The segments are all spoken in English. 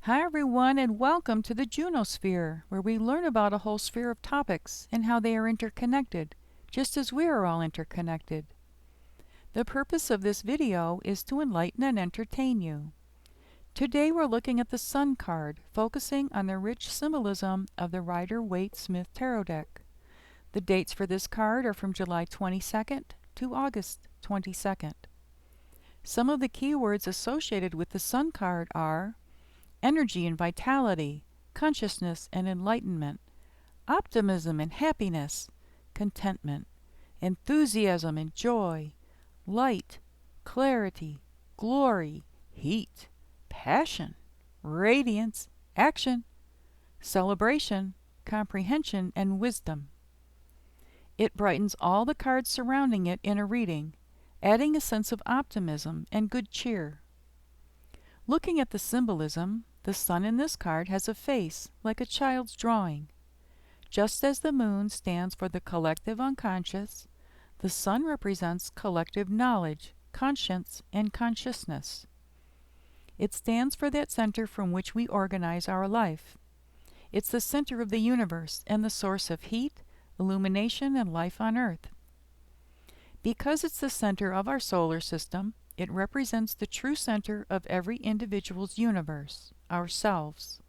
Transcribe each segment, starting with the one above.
Hi everyone, and welcome to the Juno sphere, where we learn about a whole sphere of topics and how they are interconnected, just as we are all interconnected. The purpose of this video is to enlighten and entertain you. Today we're looking at the Sun card, focusing on the rich symbolism of the Rider Waite Smith Tarot deck. The dates for this card are from July 22nd to August 22nd. Some of the keywords associated with the Sun card are energy and vitality, consciousness and enlightenment, optimism and happiness, contentment, enthusiasm and joy, light, clarity, glory, heat, passion, radiance, action, celebration, comprehension, and wisdom. It brightens all the cards surrounding it in a reading, adding a sense of optimism and good cheer. Looking at the symbolism, the sun in this card has a face like a child's drawing. Just as the moon stands for the collective unconscious, the sun represents collective knowledge, conscience, and consciousness. It stands for that center from which we organize our life. It's the center of the universe and the source of heat, illumination, and life on Earth. Because it's the center of our solar system, it represents the true center of every individual's universe, ourselves.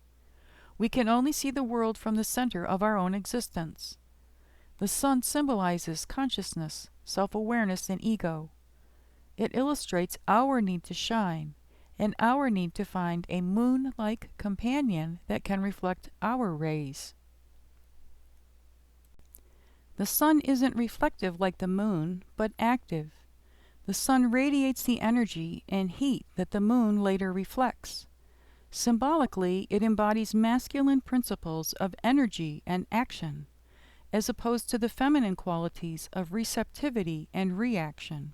We can only see the world from the center of our own existence. The sun symbolizes consciousness, self-awareness, and ego. It illustrates our need to shine, and our need to find a moon-like companion that can reflect our rays. The sun isn't reflective like the moon, but active. The sun radiates the energy and heat that the moon later reflects. Symbolically, it embodies masculine principles of energy and action, as opposed to the feminine qualities of receptivity and reaction.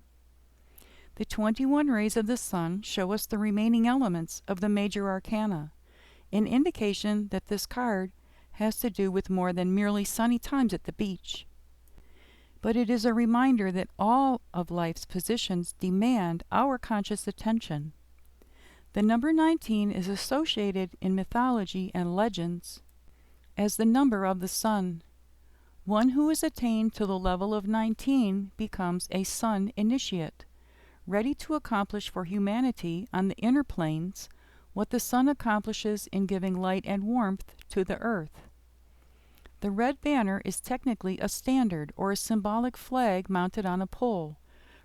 The 21 rays of the sun show us the remaining elements of the major arcana, an indication that this card has to do with more than merely sunny times at the beach. But it is a reminder that all of life's positions demand our conscious attention. The number 19 is associated in mythology and legends as the number of the sun. One who has attained to the level of 19 becomes a sun initiate, ready to accomplish for humanity on the inner planes what the sun accomplishes in giving light and warmth to the earth. The red banner is technically a standard or a symbolic flag mounted on a pole,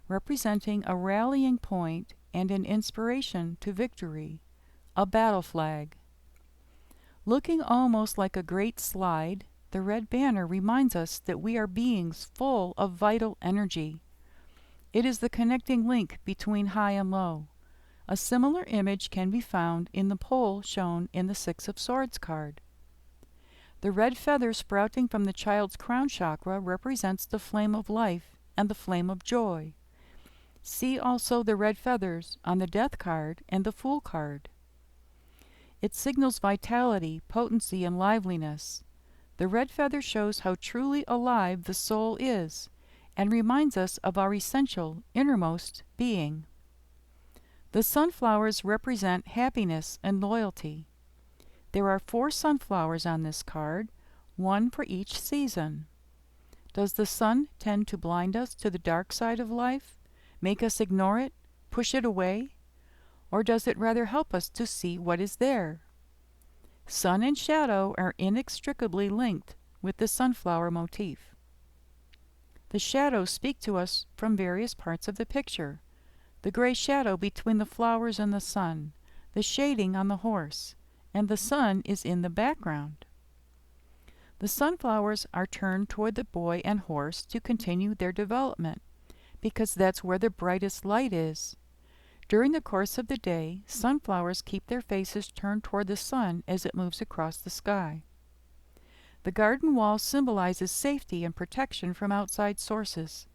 representing a rallying point and an inspiration to victory, a battle flag. Looking almost like a great slide, the red banner reminds us that we are beings full of vital energy. It is the connecting link between high and low. A similar image can be found in the pole shown in the Six of Swords card. The red feather sprouting from the child's crown chakra represents the flame of life and the flame of joy. See also the red feathers on the Death card and the Fool card. It signals vitality, potency, and liveliness. The red feather shows how truly alive the soul is and reminds us of our essential, innermost being. The sunflowers represent happiness and loyalty. There are 4 sunflowers on this card, one for each season. Does the sun tend to blind us to the dark side of life, make us ignore it, push it away? Or does it rather help us to see what is there? Sun and shadow are inextricably linked with the sunflower motif. The shadows speak to us from various parts of the picture. The gray shadow between the flowers and the sun, the shading on the horse, and the sun is in the background. The sunflowers are turned toward the boy and horse to continue their development, because that's where the brightest light is. During the course of the day, sunflowers keep their faces turned toward the sun as it moves across the sky. The garden wall symbolizes safety and protection from outside sources.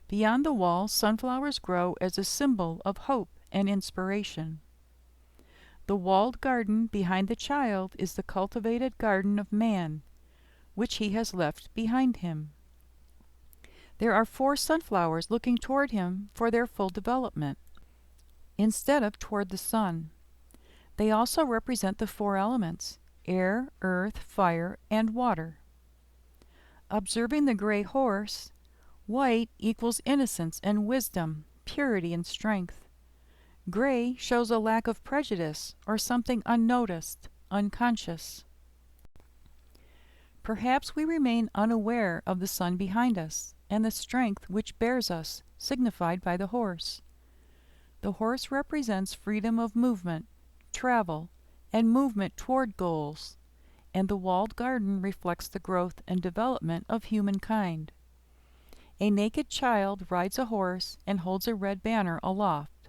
Beyond the wall, sunflowers grow as a symbol of hope and inspiration. The walled garden behind the child is the cultivated garden of man, which he has left behind him. There are 4 sunflowers looking toward him for their full development, instead of toward the sun. They also represent the four elements: air, earth, fire, and water. Observing the gray horse, white equals innocence and wisdom, purity and strength. Gray shows a lack of prejudice or something unnoticed, unconscious. Perhaps we remain unaware of the sun behind us and the strength which bears us, signified by the horse. The horse represents freedom of movement, travel, and movement toward goals, and the walled garden reflects the growth and development of humankind. A naked child rides a horse and holds a red banner aloft.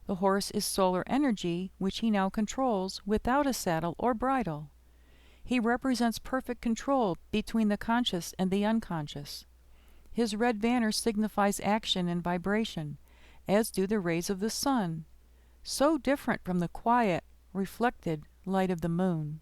The horse is solar energy, which he now controls without a saddle or bridle. He represents perfect control between the conscious and the unconscious. His red banner signifies action and vibration, as do the rays of the sun, so different from the quiet, reflected light of the moon.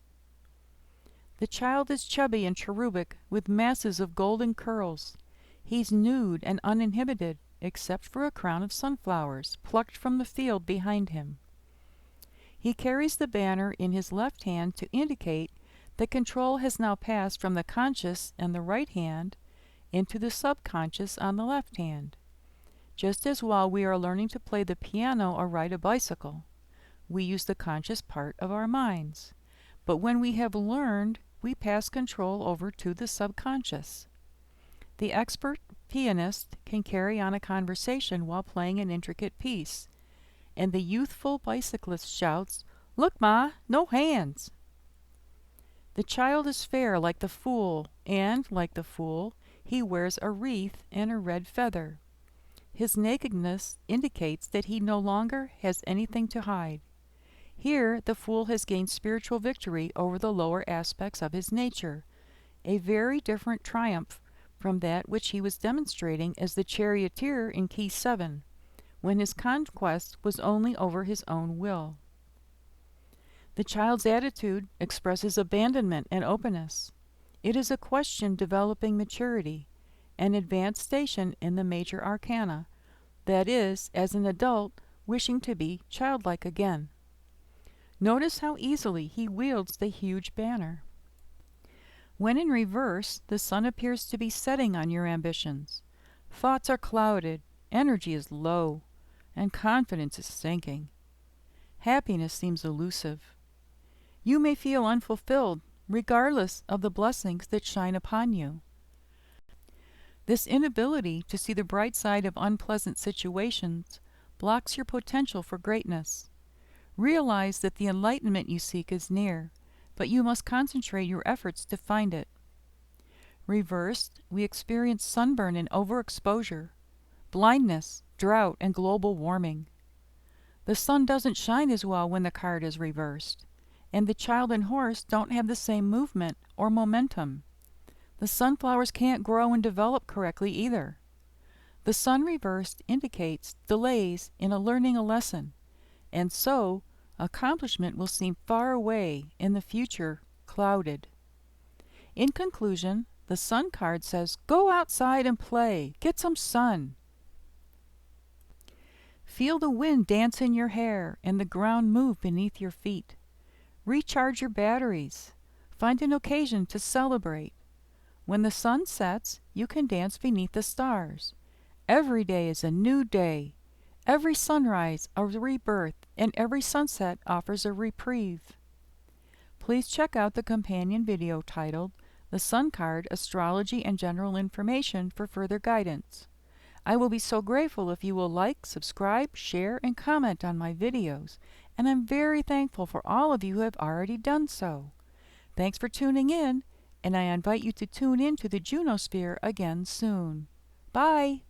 The child is chubby and cherubic, with masses of golden curls. He's nude and uninhibited, except for a crown of sunflowers plucked from the field behind him. He carries the banner in his left hand to indicate that control has now passed from the conscious and the right hand into the subconscious on the left hand. Just as while we are learning to play the piano or ride a bicycle, we use the conscious part of our minds. But when we have learned, we pass control over to the subconscious. The expert pianist can carry on a conversation while playing an intricate piece, and the youthful bicyclist shouts, "Look, Ma, no hands!" The child is fair like the fool, and, like the fool, he wears a wreath and a red feather. His nakedness indicates that he no longer has anything to hide. Here the fool has gained spiritual victory over the lower aspects of his nature, a very different triumph from that which he was demonstrating as the charioteer in Key 7, when his conquest was only over his own will. The child's attitude expresses abandonment and openness. It is a question developing maturity, an advanced station in the major arcana, that is, as an adult, wishing to be childlike again. Notice how easily he wields the huge banner. When in reverse, the sun appears to be setting on your ambitions. Thoughts are clouded, energy is low, and confidence is sinking. Happiness seems elusive. You may feel unfulfilled, regardless of the blessings that shine upon you. This inability to see the bright side of unpleasant situations blocks your potential for greatness. Realize that the enlightenment you seek is near, but you must concentrate your efforts to find it. Reversed, we experience sunburn and overexposure, blindness, drought, and global warming. The sun doesn't shine as well when the card is reversed, and the child and horse don't have the same movement or momentum. The sunflowers can't grow and develop correctly either. The sun reversed indicates delays in learning a lesson, and so accomplishment will seem far away, in the future clouded. In conclusion, the sun card says, go outside and play, get some sun. Feel the wind dance in your hair and the ground move beneath your feet. Recharge your batteries. Find an occasion to celebrate. When the sun sets, you can dance beneath the stars. Every day is a new day. Every sunrise a rebirth, and every sunset offers a reprieve. Please check out the companion video titled The Sun Card, Astrology and General Information for further guidance. I will be so grateful if you will like, subscribe, share, and comment on my videos, and I'm very thankful for all of you who have already done so. Thanks for tuning in, and I invite you to tune in to the Juno Sphere again soon. Bye!